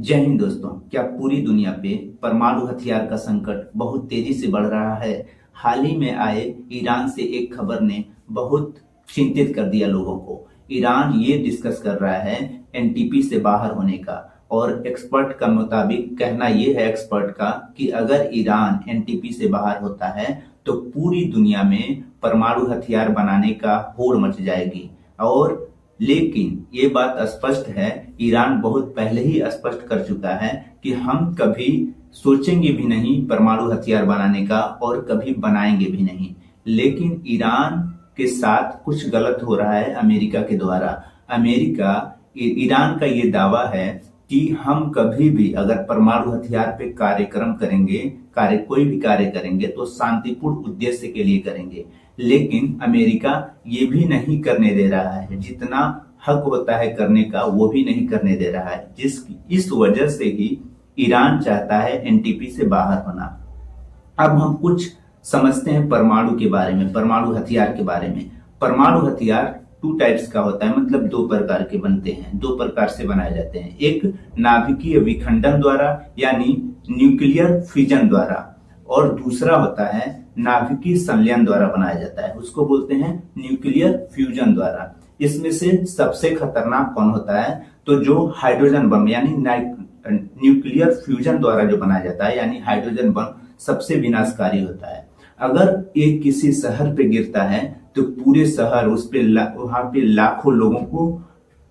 जय हिंद दोस्तों। क्या पूरी दुनिया पे परमाणु हथियार का संकट बहुत तेजी से बढ़ रहा है। हाल ही में आए ईरान से एक खबर ने बहुत चिंतित कर दिया लोगों को। ईरान ये डिस्कस कर रहा है एनटीपी से बाहर होने का, और एक्सपर्ट का मुताबिक कहना ये है एक्सपर्ट का कि अगर ईरान एनटीपी से बाहर होता है तो पूरी दुनिया में परमाणु हथियार बनाने का होड़ मच जाएगी। और लेकिन ये बात स्पष्ट है, ईरान बहुत पहले ही स्पष्ट कर चुका है कि हम कभी सोचेंगे भी नहीं परमाणु हथियार बनाने का और कभी बनाएंगे भी नहीं। लेकिन ईरान के साथ कुछ गलत हो रहा है अमेरिका के द्वारा। ईरान का ये दावा है कि हम कभी भी अगर परमाणु हथियार पे कोई भी कार्य करेंगे तो शांतिपूर्ण उद्देश्य के लिए करेंगे। लेकिन अमेरिका ये भी नहीं करने दे रहा है, जितना हक होता है करने का वो भी नहीं करने दे रहा है। इस वजह से ही ईरान चाहता है एनटीपी से बाहर होना। अब हम कुछ समझते हैं परमाणु के बारे में, परमाणु हथियार के बारे में। परमाणु हथियार 2 टाइप्स का होता है, मतलब 2 प्रकार के बनते हैं, 2 प्रकार से बनाए जाते हैं। एक नाभिकीय विखंडन द्वारा यानी न्यूक्लियर फ्यूजन द्वारा, और दूसरा होता है नाभिकीय संलयन द्वारा बनाया जाता है, उसको बोलते हैं न्यूक्लियर फ्यूजन द्वारा। इसमें से सबसे खतरनाक कौन होता है? तो जो हाइड्रोजन बम यानी न्यूक्लियर फ्यूजन द्वारा जो बनाया जाता है यानी हाइड्रोजन बम सबसे विनाशकारी होता है। अगर एक किसी शहर पे गिरता है तो पूरे शहर वहां पे लाखों लोगों को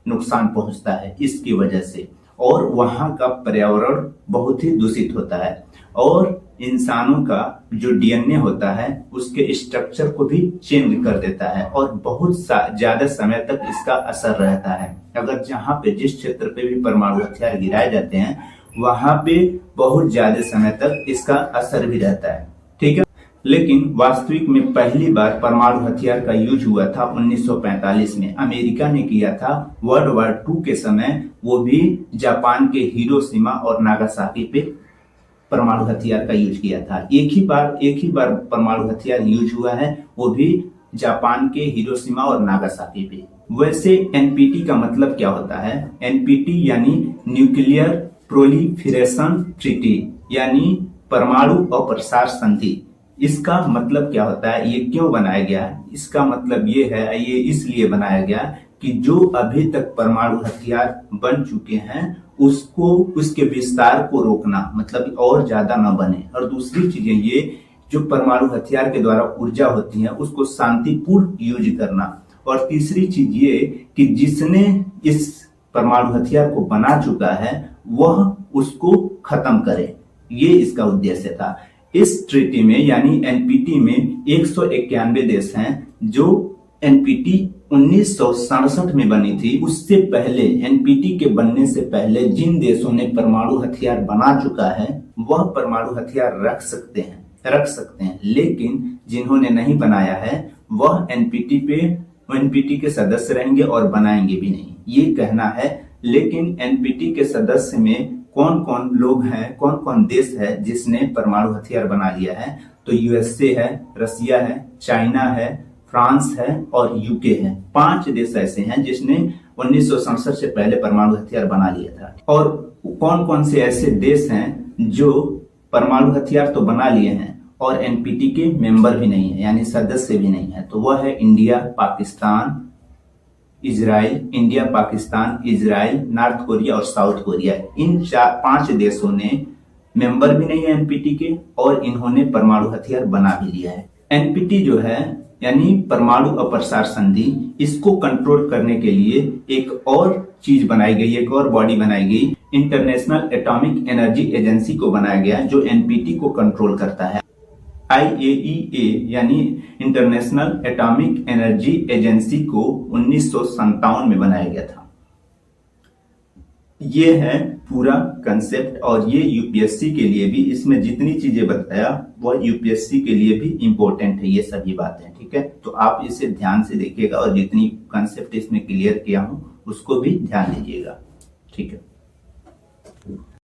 नुकसान पहुंचता है इसकी वजह से, और वहां का पर्यावरण बहुत ही दूषित होता है, और इंसानों का जो डीएनए होता है उसके स्ट्रक्चर को भी चेंज कर देता है, और बहुत ज्यादा समय तक इसका असर रहता है। अगर जहां पे जिस क्षेत्र पे भी परमाणु हथियार गिराए जाते हैं वहां पे बहुत ज्यादा समय तक इसका असर भी रहता है, ठीक है। लेकिन वास्तविक में पहली बार परमाणु हथियार का यूज हुआ था 1945 में। अमेरिका ने किया था वर्ल्ड वॉर 2 के समय, वो भी जापान के हिरोशिमा और नागासाकी पे परमाणु हथियार का यूज किया था। एक ही बार परमाणु हथियार यूज हुआ है, वो भी जापान के हिरोशिमा और नागासाकी पे। वैसे एनपीटी का मतलब क्या होता है? एनपीटी यानी न्यूक्लियर प्रोलिफरेशन ट्रीटी, यानी परमाणु अप्रसार संधि। इसका मतलब क्या होता है, ये क्यों बनाया गया? इसका मतलब ये है, ये इसलिए बनाया गया कि जो अभी तक परमाणु हथियार बन चुके हैं उसके विस्तार को रोकना, मतलब और ज्यादा न बने। और दूसरी चीजें ये जो परमाणु हथियार के द्वारा ऊर्जा होती है उसको शांतिपूर्ण यूज करना। और तीसरी चीज ये कि जिसने इस परमाणु हथियार को बना चुका है वह उसको खत्म करे, ये इसका उद्देश्य था। इस ट्रीटी में यानी एनपीटी में 191 देश हैं। जो एनपीटी 1967 में बनी थी, उससे पहले एनपीटी के बनने से पहले जिन देशों ने परमाणु हथियार बना चुका है वह परमाणु हथियार रख सकते हैं। लेकिन जिन्होंने नहीं बनाया है वह एनपीटी के सदस्य रहेंगे और बनाएंगे भी नहीं, ये कहना है। लेकिन एनपीटी के सदस्य में कौन कौन लोग हैं, कौन कौन देश है जिसने परमाणु हथियार बना लिया है? तो यूएसए है, रसिया है, चाइना है, फ्रांस है और यूके है। 5 देश ऐसे हैं जिसने 1967 से पहले परमाणु हथियार बना लिया था। और कौन कौन से ऐसे देश हैं जो परमाणु हथियार तो बना लिए हैं और एनपीटी के मेंबर भी नहीं है, यानी सदस्य भी नहीं है? तो वह है India, Pakistan, Israel, north Korea और साउथ कोरिया। इन 5 देशों ने मेंबर भी नहीं है एनपीटी के, और इन्होंने परमाणु हथियार बना भी लिया है। एनपीटी जो है यानी परमाणु अप्रसार संधि, इसको कंट्रोल करने के लिए एक और चीज बनाई गई, एक और बॉडी बनाई गई, इंटरनेशनल एटॉमिक एनर्जी एजेंसी को बनाया गया जो एनपीटी को कंट्रोल करता है। IAEA यानी इंटरनेशनल एटॉमिक एनर्जी एजेंसी को 1957 में बनाया गया था। ये है पूरा कंसेप्ट, और ये यूपीएससी के लिए भी, इसमें जितनी चीजें बताया वह यूपीएससी के लिए भी इंपॉर्टेंट है, ये सभी बातें, ठीक है। तो आप इसे ध्यान से देखिएगा और जितनी कंसेप्ट इसमें क्लियर किया हूं उसको भी ध्यान दीजिएगा, ठीक है।